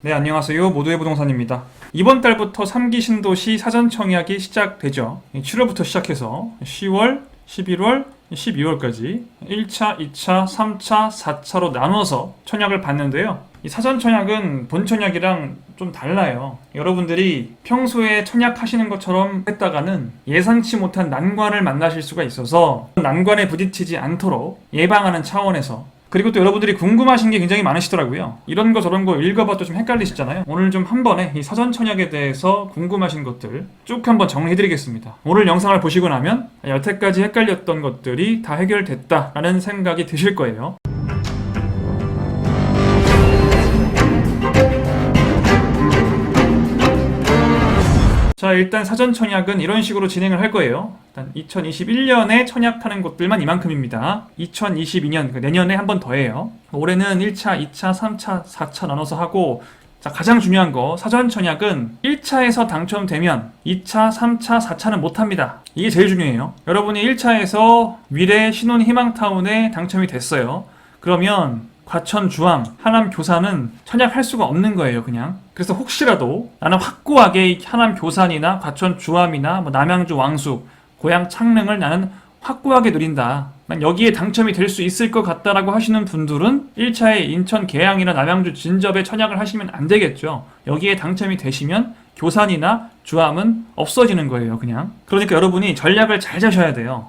네, 안녕하세요. 모두의 부동산입니다. 이번 달부터 3기 신도시 사전 청약이 시작되죠. 7월부터 시작해서 10월, 11월, 12월까지 1차, 2차, 3차, 4차로 나눠서 청약을 받는데요. 이 사전 청약은 본 청약이랑 좀 달라요. 여러분들이 평소에 청약하시는 것처럼 했다가는 예상치 못한 난관을 만나실 수가 있어서 난관에 부딪히지 않도록 예방하는 차원에서, 그리고 또 여러분들이 궁금하신 게 굉장히 많으시더라고요. 이런 거 저런 거 읽어봐도 좀 헷갈리시잖아요. 오늘 좀 한 번에 이 사전 청약에 대해서 궁금하신 것들 쭉 한번 정리해드리겠습니다. 오늘 영상을 보시고 나면 여태까지 헷갈렸던 것들이 다 해결됐다라는 생각이 드실 거예요. 자, 일단 사전 청약은 이런 식으로 진행을 할 거예요. 일단 2021년에 청약하는 곳들만 이만큼입니다. 2022년, 내년에 한 번 더 해요. 올해는 1차, 2차, 3차, 4차 나눠서 하고, 자, 가장 중요한 거, 사전 청약은 1차에서 당첨되면 2차, 3차, 4차는 못합니다. 이게 제일 중요해요. 여러분이 1차에서 미래 신혼 희망타운에 당첨이 됐어요. 그러면 과천 주암, 하남 교산은 청약할 수가 없는 거예요, 그냥. 그래서 혹시라도 나는 확고하게 하남 교산이나 과천 주암이나 남양주 왕숙, 고양 창릉을 나는 확고하게 누린다. 난 여기에 당첨이 될 수 있을 것 같다라고 하시는 분들은 1차에 인천 계양이나 남양주 진접에 청약을 하시면 안 되겠죠. 여기에 당첨이 되시면 교산이나 주암은 없어지는 거예요, 그냥. 그러니까 여러분이 전략을 잘 짜셔야 돼요.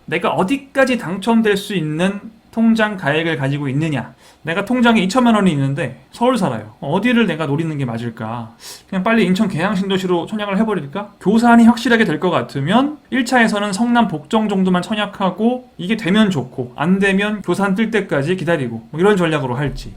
내가 어디까지 당첨될 수 있는 통장 가액을 가지고 있느냐. 내가 통장에 2천만 원이 있는데 서울 살아요. 어디를 내가 노리는 게 맞을까? 그냥 빨리 인천 계양신도시로 청약을 해버릴까? 교산이 확실하게 될 것 같으면 1차에서는 성남 복정 정도만 청약하고 이게 되면 좋고 안 되면 교산 뜰 때까지 기다리고 이런 전략으로 할지,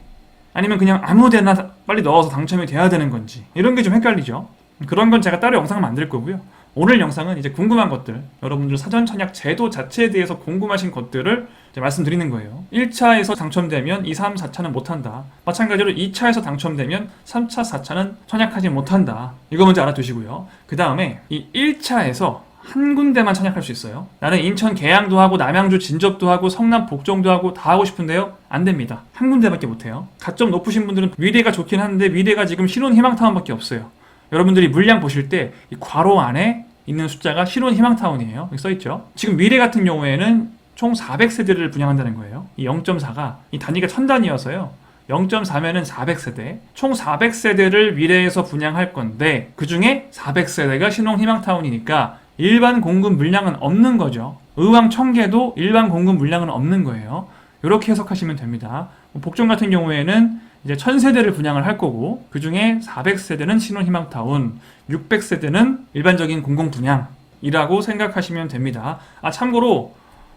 아니면 그냥 아무 데나 빨리 넣어서 당첨이 돼야 되는 건지, 이런 게 좀 헷갈리죠. 그런 건 제가 따로 영상을 만들 거고요. 오늘 영상은 이제 궁금한 것들, 여러분들 사전 청약 제도 자체에 대해서 궁금하신 것들을 이제 말씀드리는 거예요. 1차에서 당첨되면 2, 3, 4차는 못한다. 마찬가지로 2차에서 당첨되면 3차, 4차는 청약하지 못한다. 이거 먼저 알아두시고요. 그 다음에 이 1차에서 한 군데만 청약할 수 있어요. 나는 인천 계양도 하고 남양주 진접도 하고 성남 복정도 하고 다 하고 싶은데요, 안 됩니다. 한 군데밖에 못해요. 가점 높으신 분들은 위대가 좋긴 한데 위대가 지금 신혼 희망타운밖에 없어요. 여러분들이 물량 보실 때 이 괄호 안에 있는 숫자가 신혼 희망타운이에요. 여기 써있죠. 지금 미래 같은 경우에는 총 400세대를 분양한다는 거예요. 이 0.4가 이 단위가 1000단위여서요. 0.4면은 400세대. 총 400세대를 미래에서 분양할 건데 그 중에 400세대가 신혼 희망타운이니까 일반 공급 물량은 없는 거죠. 의왕 청계도 일반 공급 물량은 없는 거예요. 이렇게 해석하시면 됩니다. 복정 같은 경우에는 이제 1000세대를 분양을 할 거고, 그 중에 400세대는 신혼희망타운, 600세대는 일반적인 공공분양이라고 생각하시면 됩니다. 참고로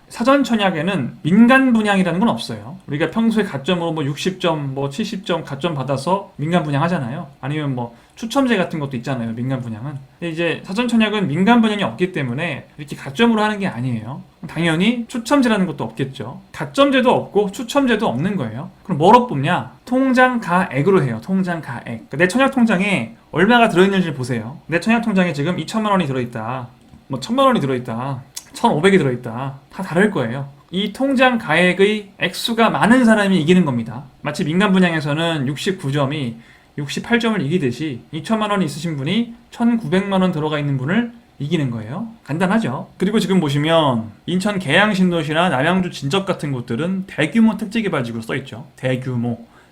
사전 청약에는 민간 분양이라는 건 없어요. 우리가 평소에 가점으로 60점, 70점 가점 받아서 민간 분양 하잖아요. 아니면 추첨제 같은 것도 있잖아요, 민간 분양은. 근데 이제 사전 청약은 민간 분양이 없기 때문에 이렇게 가점으로 하는 게 아니에요. 당연히 추첨제라는 것도 없겠죠. 가점제도 없고 추첨제도 없는 거예요. 그럼 뭐로 뽑냐? 통장 가액으로 해요. 통장 가액. 내 청약 통장에 얼마가 들어있는지 보세요. 내 청약 통장에 지금 2천만 원이 들어있다, 1,000만 원이 들어있다, 1,500이 들어있다. 다 다를 거예요. 이 통장 가액의 액수가 많은 사람이 이기는 겁니다. 마치 민간 분양에서는 69점이 68점을 이기듯이 2천만 원이 있으신 분이 1,900만 원 들어가 있는 분을 이기는 거예요. 간단하죠. 그리고 지금 보시면 인천 계양신도시나 남양주 진접 같은 곳들은 대규모 택지개발지구로 써있죠.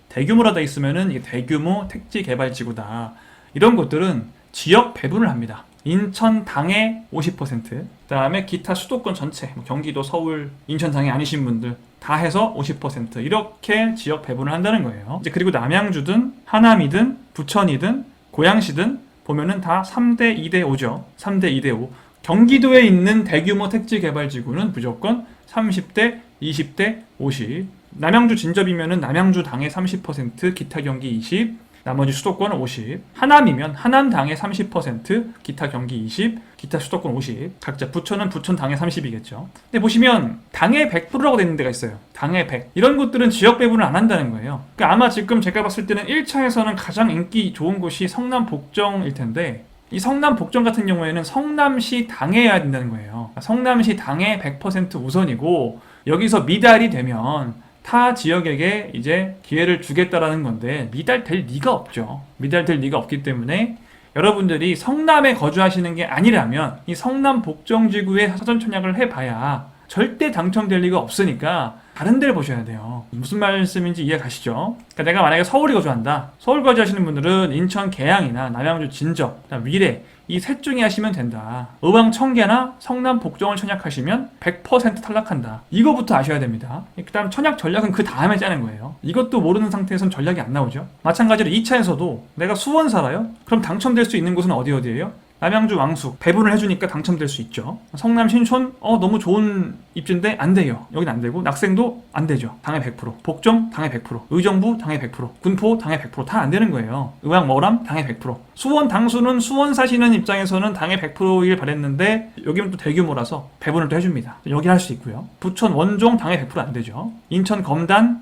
대규모라 돼 있으면은 이게 대규모 택지개발지구다. 이런 곳들은 지역 배분을 합니다. 인천 당의 50%, 그 다음에 기타 수도권 전체, 경기도, 서울, 인천 당이 아니신 분들 다 해서 50% 이렇게 지역 배분을 한다는 거예요. 이제 그리고 남양주든 하남이든 부천이든 고양시든 보면은 다 3대 2대 5죠. 3대 2대 5. 경기도에 있는 대규모 택지개발지구는 무조건 30대 20대 50. 남양주 진접이면은 남양주 당의 30%, 기타 경기 20, 나머지 수도권 50. 하남이면 하남당의 30%, 기타 경기 20, 기타 수도권 50. 각자 부천은 부천 당의 30이겠죠. 근데 보시면 당의 100%라고 되어 있는 데가 있어요. 당의 100. 이런 곳들은 지역 배분을 안 한다는 거예요. 그러니까 아마 지금 제가 봤을 때는 1차에서는 가장 인기 좋은 곳이 성남 복정일 텐데, 이 성남 복정 같은 경우에는 성남시 당에 해야 된다는 거예요. 성남시 당의 100% 우선이고, 여기서 미달이 되면 타 지역에게 이제 기회를 주겠다라는 건데 미달될 리가 없죠. 미달될 리가 없기 때문에 여러분들이 성남에 거주하시는 게 아니라면 이 성남 복정지구에 사전청약을 해봐야 절대 당첨될 리가 없으니까 다른 데를 보셔야 돼요. 무슨 말씀인지 이해 가시죠? 그러니까 내가 만약에 서울에 거주한다. 서울 거주하시는 분들은 인천 계양이나 남양주 진적, 위례 이 셋 중에 하시면 된다. 의왕 청계나 성남 복정을 청약하시면 100% 탈락한다. 이거부터 아셔야 됩니다. 그 다음 청약 전략은 그 다음에 짜는 거예요. 이것도 모르는 상태에서는 전략이 안 나오죠. 마찬가지로 2차에서도 내가 수원 살아요? 그럼 당첨될 수 있는 곳은 어디예요? 남양주 왕숙 배분을 해주니까 당첨될 수 있죠. 성남 신촌 너무 좋은 입지인데 안 돼요. 여긴 안 되고 낙생도 안 되죠. 당해 100%. 복정 당해 100%. 의정부 당해 100%. 군포 당해 100%. 다 안 되는 거예요. 의왕 머람 당해 100%. 수원 당수는 수원 사시는 입장에서는 당해 100%일 바랬는데 여기는 또 대규모라서 배분을 또 해줍니다. 여기 할 수 있고요. 부천 원종 당해 100%안 되죠. 인천 검단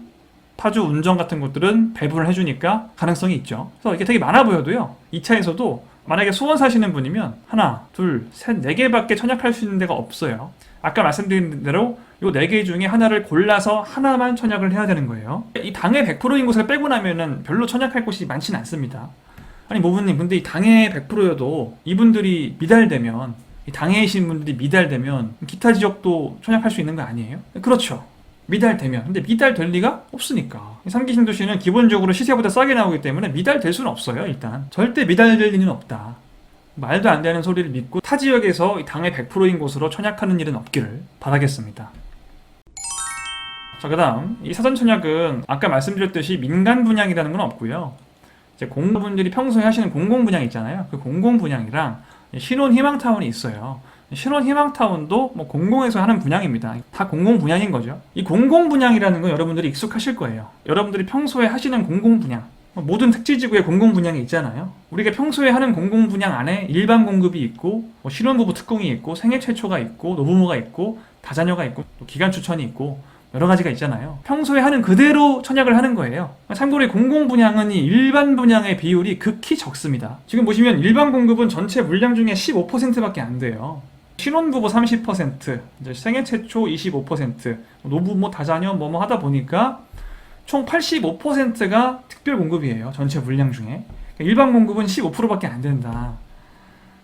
파주 운정 같은 곳들은 배분을 해주니까 가능성이 있죠. 그래서 이게 되게 많아 보여도요. 2차에서도 만약에 수원 사시는 분이면 하나, 둘, 셋, 네 개밖에 청약할 수 있는 데가 없어요. 아까 말씀드린 대로 이 네 개 중에 하나를 골라서 하나만 청약을 해야 되는 거예요. 이 당해 100%인 곳을 빼고 나면은 별로 청약할 곳이 많지는 않습니다. 아니 모부님, 근데 이 당해 100%여도 이분들이 미달되면, 이 당해이신 분들이 미달되면 기타 지역도 청약할 수 있는 거 아니에요? 그렇죠. 미달되면. 근데 미달될 리가 없으니까. 삼기신도시는 기본적으로 시세보다 싸게 나오기 때문에 미달될 수는 없어요. 일단 절대 미달될 리는 없다. 말도 안 되는 소리를 믿고 타 지역에서 당해 100%인 곳으로 청약하는 일은 없기를 바라겠습니다. 자, 그 다음 이 사전청약은 아까 말씀드렸듯이 민간 분양이라는 건 없고요. 이제 공무분들이 평소에 하시는 공공 분양 있잖아요. 그 공공 분양이랑 신혼 희망타운이 있어요. 신혼 희망타운도 뭐 공공에서 하는 분양입니다. 다 공공 분양인 거죠. 이 공공 분양이라는 건 여러분들이 익숙하실 거예요. 여러분들이 평소에 하시는 공공 분양, 모든 택지지구에 공공 분양이 있잖아요. 우리가 평소에 하는 공공 분양 안에 일반 공급이 있고, 신혼부부 특공이 있고, 생애 최초가 있고, 노부모가 있고, 다자녀가 있고, 또 기간 추천이 있고, 여러 가지가 있잖아요. 평소에 하는 그대로 청약을 하는 거예요. 참고로 공공 분양은 이 일반 분양의 비율이 극히 적습니다. 지금 보시면 일반 공급은 전체 물량 중에 15%밖에 안 돼요. 신혼부부 30%, 이제 생애 최초 25%, 노부모 다자녀 뭐뭐 하다 보니까 총 85%가 특별 공급이에요. 전체 물량 중에. 일반 공급은 15%밖에 안 된다.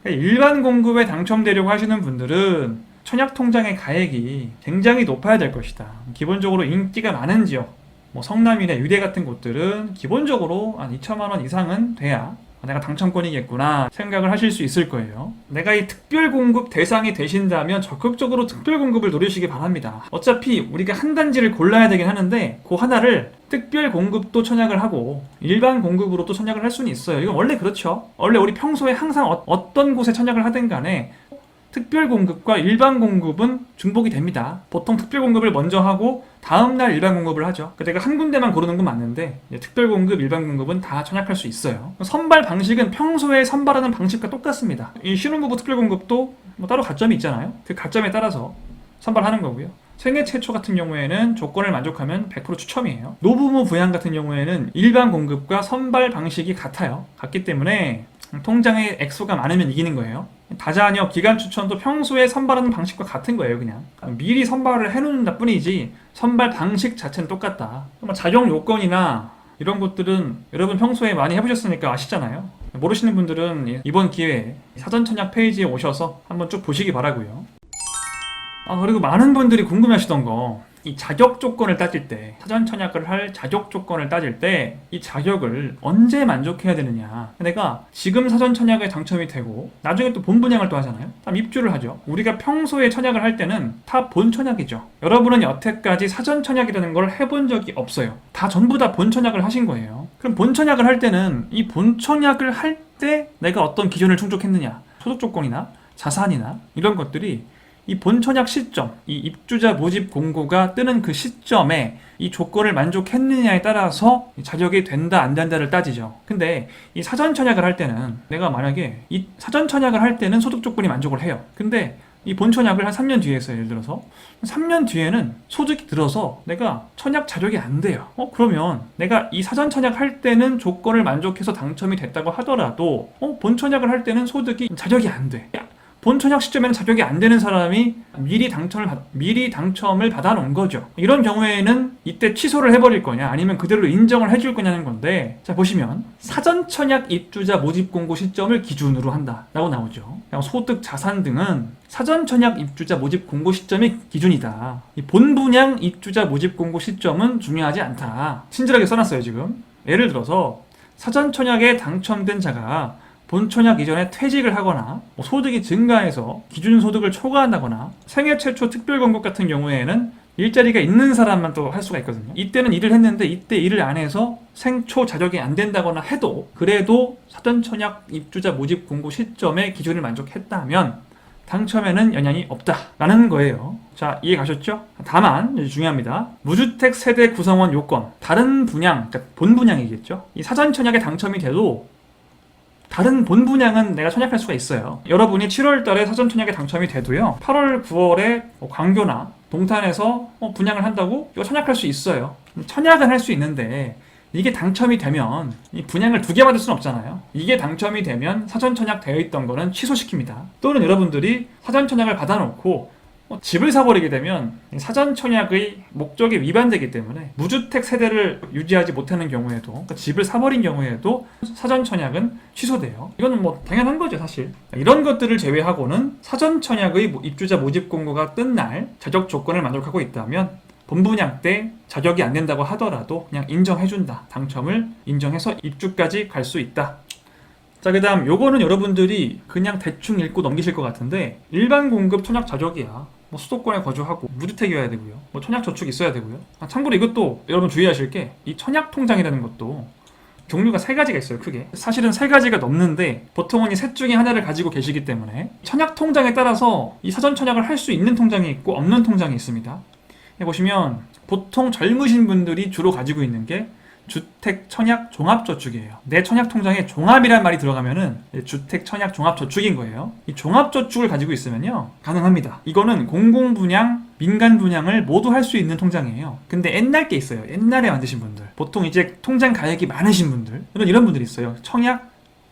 일반 공급에 당첨되려고 하시는 분들은 청약 통장의 가액이 굉장히 높아야 될 것이다. 기본적으로 인기가 많은 지역, 뭐 성남이나 유대 같은 곳들은 기본적으로 한 2천만 원 이상은 돼야 내가 당첨권이겠구나 생각을 하실 수 있을 거예요. 내가 이 특별공급 대상이 되신다면 적극적으로 특별공급을 노리시기 바랍니다. 어차피 우리가 한 단지를 골라야 되긴 하는데 그 하나를 특별공급도 청약을 하고 일반 공급으로 또 청약을 할 수는 있어요. 이건 원래 그렇죠. 원래 우리 평소에 항상 어떤 곳에 청약을 하든 간에 특별공급과 일반 공급은 중복이 됩니다. 보통 특별공급을 먼저 하고 다음날 일반 공급을 하죠. 내가 한 군데만 고르는 건 맞는데 특별공급, 일반 공급은 다 청약할 수 있어요. 선발 방식은 평소에 선발하는 방식과 똑같습니다. 이 신혼부부 특별공급도 뭐 따로 가점이 있잖아요. 그 가점에 따라서 선발하는 거고요. 생애 최초 같은 경우에는 조건을 만족하면 100% 추첨이에요. 노부모 부양 같은 경우에는 일반 공급과 선발 방식이 같기 때문에 통장에 액수가 많으면 이기는 거예요. 다자녀 기간 추천도 평소에 선발하는 방식과 같은 거예요. 그냥 미리 선발을 해놓는다 뿐이지 선발 방식 자체는 똑같다. 자격 요건이나 이런 것들은 여러분 평소에 많이 해보셨으니까 아시잖아요. 모르시는 분들은 이번 기회에 사전청약 페이지에 오셔서 한번 쭉 보시기 바라고요. 그리고 많은 분들이 궁금해하시던 거, 이 자격 조건을 따질 때, 사전 청약을 할 자격 조건을 따질 때 이 자격을 언제 만족해야 되느냐. 내가 지금 사전 청약에 당첨이 되고 나중에 또 본 분양을 또 하잖아요. 입주를 하죠. 우리가 평소에 청약을 할 때는 다 본 청약이죠. 여러분은 여태까지 사전 청약이라는 걸 해본 적이 없어요. 전부 다 본 청약을 하신 거예요. 그럼 본 청약을 할 때는 이 본 청약을 할 때 내가 어떤 기준을 충족했느냐, 소득 조건이나 자산이나 이런 것들이 이 본청약 시점, 이 입주자 모집 공고가 뜨는 그 시점에 이 조건을 만족했느냐에 따라서 자격이 된다 안 된다를 따지죠. 근데 이 사전 청약을 할 때는 내가 만약에 이 사전 청약을 할 때는 소득 조건이 만족을 해요. 근데 이 본청약을 한 3년 뒤에 했어요. 예를 들어서 3년 뒤에는 소득이 들어서 내가 청약 자격이 안 돼요. 그러면 내가 이 사전 청약할 때는 조건을 만족해서 당첨이 됐다고 하더라도 본청약을 할 때는 소득이 자격이 안 돼. 본청약 시점에는 자격이 안 되는 사람이 미리 당첨을 받아놓은 거죠. 이런 경우에는 이때 취소를 해버릴 거냐 아니면 그대로 인정을 해줄 거냐는 건데, 자 보시면 사전청약 입주자 모집 공고 시점을 기준으로 한다라고 나오죠. 소득, 자산 등은 사전청약 입주자 모집 공고 시점이 기준이다. 이 본분양 입주자 모집 공고 시점은 중요하지 않다. 친절하게 써놨어요 지금. 예를 들어서 사전청약에 당첨된 자가 본청약 이전에 퇴직을 하거나 소득이 증가해서 기준소득을 초과한다거나 생애 최초 특별권고 같은 경우에는 일자리가 있는 사람만 또 할 수가 있거든요. 이때는 일을 했는데 이때 일을 안 해서 생초 자격이 안 된다거나 해도 그래도 사전청약 입주자 모집 공고 시점의 기준을 만족했다면 당첨에는 영향이 없다라는 거예요. 자, 이해 가셨죠? 다만 중요합니다. 무주택 세대 구성원 요건, 다른 분양, 그러니까 본분양이겠죠. 이 사전청약에 당첨이 돼도 다른 본분양은 내가 청약할 수가 있어요. 여러분이 7월 달에 사전청약에 당첨이 돼도요, 8월, 9월에 광교나 동탄에서 분양을 한다고 이거 청약할 수 있어요. 청약은 할 수 있는데 이게 당첨이 되면 이 분양을 2개 받을 수는 없잖아요. 이게 당첨이 되면 사전청약 되어 있던 거는 취소시킵니다. 또는 여러분들이 사전청약을 받아놓고 집을 사버리게 되면 사전청약의 목적이 위반되기 때문에 무주택 세대를 유지하지 못하는 경우에도, 그러니까 집을 사버린 경우에도 사전청약은 취소돼요. 이거는 뭐 당연한 거죠 사실. 이런 것들을 제외하고는 사전청약의 입주자 모집 공고가 뜬 날 자격 조건을 만족하고 있다면 본분양 때 자격이 안 된다고 하더라도 그냥 인정해준다. 당첨을 인정해서 입주까지 갈 수 있다. 자, 그 다음 요거는 여러분들이 그냥 대충 읽고 넘기실 것 같은데, 일반 공급 청약 자격이야. 수도권에 거주하고 무주택이어야 되고요. 청약 저축 있어야 되고요. 참고로 이것도 여러분 주의하실 게, 이 청약 통장이라는 것도 종류가 3가지가 있어요, 크게. 사실은 3가지가 넘는데 보통은 이 셋 중에 하나를 가지고 계시기 때문에 청약 통장에 따라서 이 사전 청약을 할 수 있는 통장이 있고 없는 통장이 있습니다. 보시면 보통 젊으신 분들이 주로 가지고 있는 게 주택 청약 종합저축이에요. 내 청약 통장에 종합이란 말이 들어가면은 주택 청약 종합저축인 거예요. 이 종합저축을 가지고 있으면요, 가능합니다. 이거는 공공분양, 민간분양을 모두 할 수 있는 통장이에요. 근데 옛날 게 있어요. 옛날에 만드신 분들, 보통 이제 통장 가액이 많으신 분들, 이런 분들이 있어요. 청약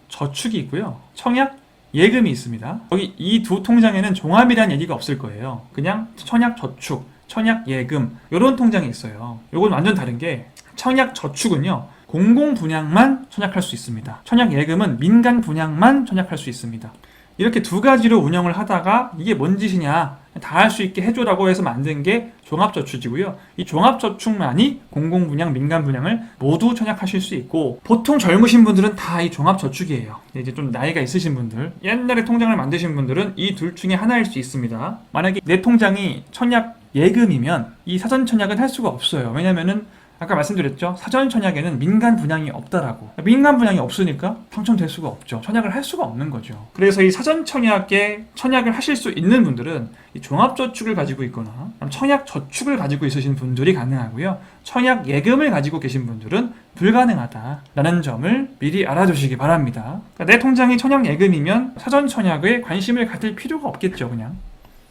저축이 있고요, 청약 예금이 있습니다. 여기 이 두 통장에는 종합이라는 얘기가 없을 거예요. 그냥 청약 저축, 청약 예금 이런 통장이 있어요. 이건 완전 다른 게, 청약 저축은요, 공공 분양만 청약할 수 있습니다. 청약 예금은 민간 분양만 청약할 수 있습니다. 이렇게 2가지로 운영을 하다가 이게 뭔 짓이냐, 다 할 수 있게 해줘라고 해서 만든 게 종합저축이고요. 이 종합저축만이 공공 분양, 민간 분양을 모두 청약하실 수 있고, 보통 젊으신 분들은 다 이 종합저축이에요. 이제 좀 나이가 있으신 분들, 옛날에 통장을 만드신 분들은 이 둘 중에 하나일 수 있습니다. 만약에 내 통장이 청약 예금이면 이 사전 청약은 할 수가 없어요. 왜냐면은 아까 말씀드렸죠, 사전 청약에는 민간 분양이 없다라고. 민간 분양이 없으니까 당첨될 수가 없죠. 청약을 할 수가 없는 거죠. 그래서 이 사전 청약에 청약을 하실 수 있는 분들은 이 종합저축을 가지고 있거나 청약 저축을 가지고 있으신 분들이 가능하고요, 청약 예금을 가지고 계신 분들은 불가능하다라는 점을 미리 알아두시기 바랍니다. 그러니까 내 통장이 청약 예금이면 사전 청약에 관심을 가질 필요가 없겠죠. 그냥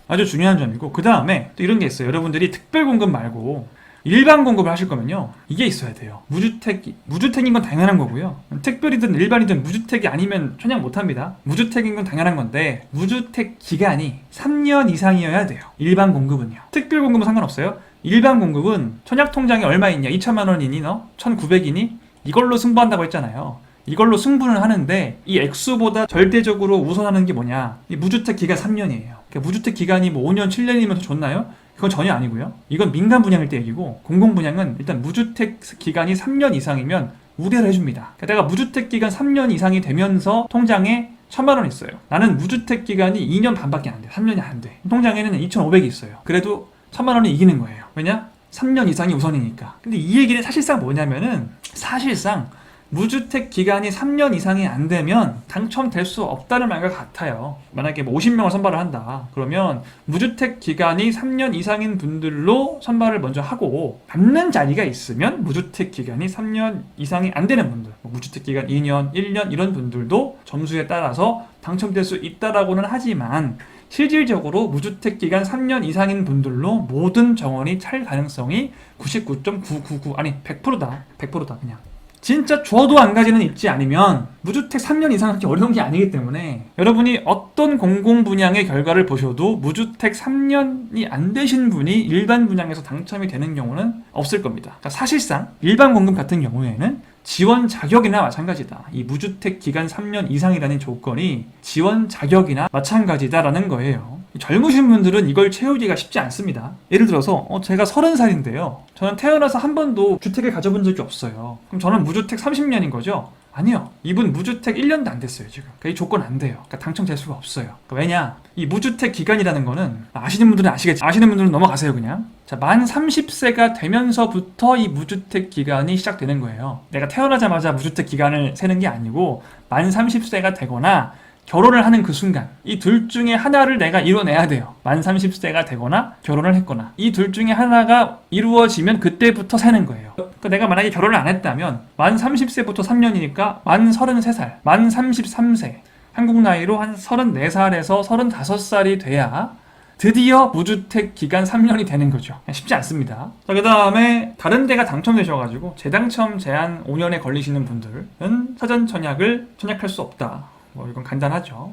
아주 중요한 점이고, 그 다음에 또 이런 게 있어요. 여러분들이 특별공급 말고 일반 공급을 하실 거면요, 이게 있어야 돼요. 무주택인 건 당연한 거고요. 특별이든 일반이든 무주택이 아니면 청약 못합니다. 무주택인 건 당연한 건데 무주택 기간이 3년 이상이어야 돼요. 일반 공급은요. 특별 공급은 상관없어요. 일반 공급은 청약 통장에 얼마 있냐, 2천만 원이니 너? 1,900이니? 이걸로 승부한다고 했잖아요. 이걸로 승부는 하는데 이 액수보다 절대적으로 우선하는 게 뭐냐, 이 무주택 기간 3년이에요. 그러니까 무주택 기간이 5년, 7년이면 더 좋나요? 그건 전혀 아니고요. 이건 민간 분양일 때 얘기고, 공공 분양은 일단 무주택 기간이 3년 이상이면 우대를 해줍니다. 그러니까 내가 무주택 기간 3년 이상이 되면서 통장에 1,000만 원 있어요. 나는 무주택 기간이 2년 반밖에 안 돼. 3년이 안 돼. 통장에는 2,500이 있어요. 그래도 1,000만 원이 이기는 거예요. 왜냐? 3년 이상이 우선이니까. 근데 이 얘기는 사실상 뭐냐면은, 사실상 무주택 기간이 3년 이상이 안 되면 당첨될 수 없다는 말과 같아요. 만약에 50명을 선발을 한다. 그러면 무주택 기간이 3년 이상인 분들로 선발을 먼저 하고, 남는 자리가 있으면 무주택 기간이 3년 이상이 안 되는 분들, 무주택 기간 2년, 1년 이런 분들도 점수에 따라서 당첨될 수 있다라고는 하지만, 실질적으로 무주택 기간 3년 이상인 분들로 모든 정원이 찰 가능성이 99.999, 아니 100%다. 100%다 그냥. 진짜 줘도 안 가지는 입지 아니면 무주택 3년 이상 하기 어려운 게 아니기 때문에 여러분이 어떤 공공 분양의 결과를 보셔도 무주택 3년이 안 되신 분이 일반 분양에서 당첨이 되는 경우는 없을 겁니다. 그러니까 사실상 일반 공급 같은 경우에는 지원 자격이나 마찬가지다. 이 무주택 기간 3년 이상이라는 조건이 지원 자격이나 마찬가지다라는 거예요. 젊으신 분들은 이걸 채우기가 쉽지 않습니다. 예를 들어서 제가 30살인데요. 저는 태어나서 한 번도 주택을 가져본 적이 없어요. 그럼 저는 무주택 30년인 거죠? 아니요. 이분 무주택 1년도 안 됐어요, 지금. 그러니까 이 조건 안 돼요. 그러니까 당첨될 수가 없어요. 그러니까 왜냐? 이 무주택 기간이라는 거는 아시는 분들은 아시겠지. 아시는 분들은 넘어가세요, 그냥. 자, 만 30세가 되면서부터 이 무주택 기간이 시작되는 거예요. 내가 태어나자마자 무주택 기간을 세는 게 아니고 만 30세가 되거나 결혼을 하는 그 순간 이 둘 중에 하나를 내가 이뤄내야 돼요. 만 30세가 되거나 결혼을 했거나 이 둘 중에 하나가 이루어지면 그때부터 세는 거예요. 그러니까 내가 만약에 결혼을 안 했다면 만 30세부터 3년이니까 만 33살, 만 33세 한국 나이로 한 34살에서 35살이 돼야 드디어 무주택 기간 3년이 되는 거죠. 쉽지 않습니다. 자, 그 다음에 다른 데가 당첨되셔가지고 재당첨 제한 5년에 걸리시는 분들은 사전 청약을 청약할 수 없다. 이건 간단하죠.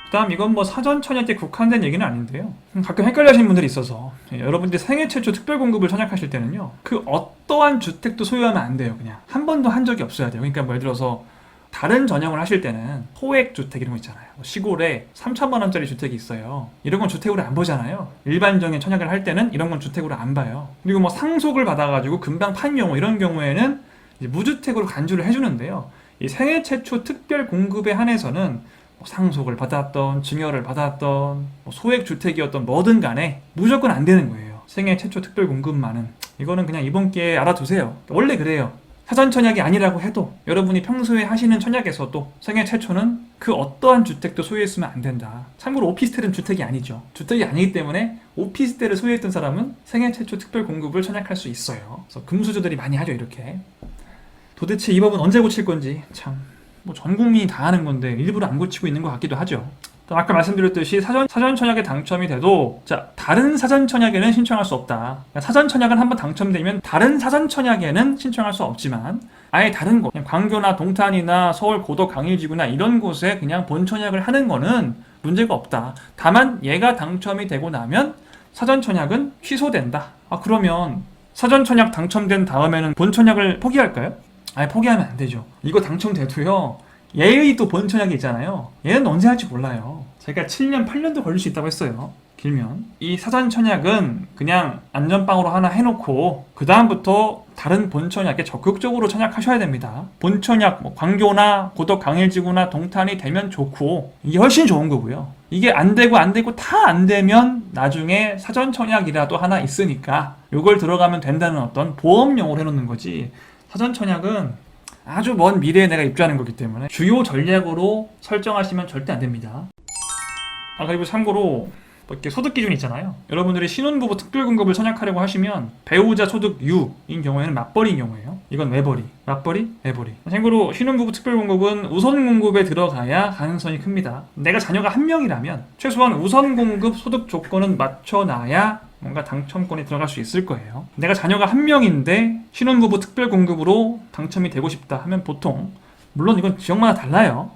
그 다음 이건 사전 청약에 국한된 얘기는 아닌데요. 가끔 헷갈려하시는 분들이 있어서 여러분들이 생애 최초 특별 공급을 청약하실 때는요. 그 어떠한 주택도 소유하면 안 돼요. 그냥 한 번도 한 적이 없어야 돼요. 그러니까 예를 들어서 다른 전형을 하실 때는 소액 주택 이런 거 있잖아요. 시골에 3천만 원짜리 주택이 있어요. 이런 건 주택으로 안 보잖아요. 일반적인 청약을 할 때는 이런 건 주택으로 안 봐요. 그리고 상속을 받아가지고 금방 판 경우 이런 경우에는 이제 무주택으로 간주를 해주는데요. 이 생애 최초 특별 공급에 한해서는 상속을 받았던 증여를 받았던 소액 주택이었던 뭐든 간에 무조건 안 되는 거예요. 생애 최초 특별 공급만은. 이거는 그냥 이번 기회에 알아두세요. 원래 그래요. 사전 청약이 아니라고 해도 여러분이 평소에 하시는 청약에서도 생애 최초는 그 어떠한 주택도 소유했으면 안 된다. 참고로 오피스텔은 주택이 아니죠. 주택이 아니기 때문에 오피스텔을 소유했던 사람은 생애 최초 특별 공급을 청약할 수 있어요. 그래서 금수저들이 많이 하죠, 이렇게. 도대체 이 법은 언제 고칠 건지 참 전 국민이 다 하는 건데 일부러 안 고치고 있는 것 같기도 하죠. 아까 말씀드렸듯이 사전 청약에 당첨이 돼도 다른 사전 청약에는 신청할 수 없다. 사전 청약은 한번 당첨되면 다른 사전 청약에는 신청할 수 없지만 아예 다른 곳, 그냥 광교나 동탄이나 서울 고덕 강일지구나 이런 곳에 그냥 본 청약을 하는 거는 문제가 없다. 다만 얘가 당첨이 되고 나면 사전 청약은 취소된다. 그러면 사전 청약 당첨된 다음에는 본 청약을 포기할까요? 아예 포기하면 안 되죠. 이거 당첨돼도요. 얘의 또 본 청약이 있잖아요. 얘는 언제 할지 몰라요. 제가 7년, 8년도 걸릴 수 있다고 했어요. 길면. 이 사전 청약은 그냥 안전빵으로 하나 해놓고 그 다음부터 다른 본 청약에 적극적으로 청약하셔야 됩니다. 본 청약, 광교나 고덕 강일지구나 동탄이 되면 좋고 이게 훨씬 좋은 거고요. 이게 안 되고 다 안 되면 나중에 사전 청약이라도 하나 있으니까 요걸 들어가면 된다는 어떤 보험용으로 해놓는 거지. 사전 청약은 아주 먼 미래에 내가 입주하는 거기 때문에 주요 전략으로 설정하시면 절대 안 됩니다. 그리고 참고로 이렇게 소득 기준 있잖아요. 여러분들이 신혼부부 특별공급을 청약하려고 하시면 배우자 소득 U인 경우에는 맞벌이인 경우예요. 이건 외벌이, 맞벌이, 외벌이. 참고로 신혼부부 특별공급은 우선공급에 들어가야 가능성이 큽니다. 내가 자녀가 한 명이라면 최소한 우선공급 소득 조건은 맞춰놔야 뭔가 당첨권이 들어갈 수 있을 거예요. 내가 자녀가 한 명인데 신혼부부 특별공급으로 당첨이 되고 싶다 하면 보통 물론 이건 지역마다 달라요.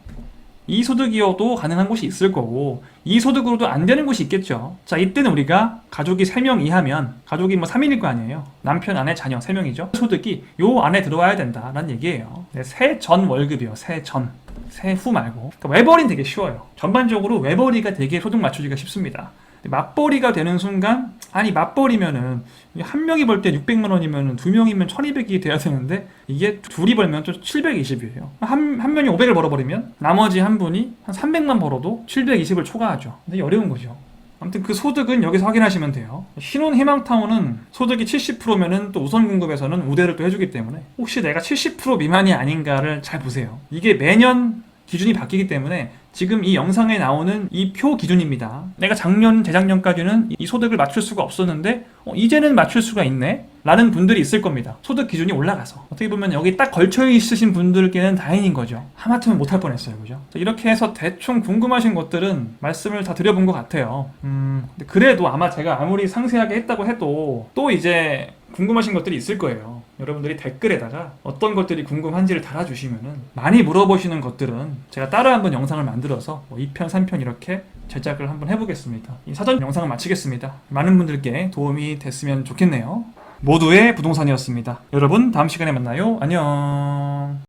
이 소득이어도 가능한 곳이 있을 거고 이 소득으로도 안 되는 곳이 있겠죠. 자, 이때는 우리가 가족이 3명 이하면 가족이 3인일 거 아니에요. 남편, 아내, 자녀 3명이죠. 소득이 요 안에 들어와야 된다라는 얘기예요. 세전 월급이요. 세전. 세후 말고. 그러니까 외벌이는 되게 쉬워요. 전반적으로 외벌이가 되게 소득 맞추기가 쉽습니다. 맞벌이가 되는 순간 맞벌이면은 한 명이 벌 때 600만 원이면 두 명이면 1200이 돼야 되는데 이게 둘이 벌면 또 720이에요. 한 명이 500을 벌어버리면 나머지 한 분이 한 300만 벌어도 720을 초과하죠. 근데 어려운 거죠. 아무튼 그 소득은 여기서 확인하시면 돼요. 신혼 희망타운은 소득이 70%면은 또 우선공급에서는 우대를 또 해주기 때문에 혹시 내가 70% 미만이 아닌가를 잘 보세요. 이게 매년 기준이 바뀌기 때문에 지금 이 영상에 나오는 이 표 기준입니다. 내가 작년, 재작년까지는 이 소득을 맞출 수가 없었는데 이제는 맞출 수가 있네? 라는 분들이 있을 겁니다. 소득 기준이 올라가서. 어떻게 보면 여기 딱 걸쳐 있으신 분들께는 다행인 거죠. 하마터면 못할 뻔했어요. 그죠? 이렇게 해서 대충 궁금하신 것들은 말씀을 다 드려본 것 같아요. 근데 그래도 아마 제가 아무리 상세하게 했다고 해도 또 이제 궁금하신 것들이 있을 거예요. 여러분들이 댓글에다가 어떤 것들이 궁금한지를 달아주시면은 많이 물어보시는 것들은 제가 따로 한번 영상을 만들어서 2편, 3편 이렇게 제작을 한번 해보겠습니다. 이 사전 영상을 마치겠습니다. 많은 분들께 도움이 됐으면 좋겠네요. 모두의 부동산이었습니다. 여러분 다음 시간에 만나요. 안녕.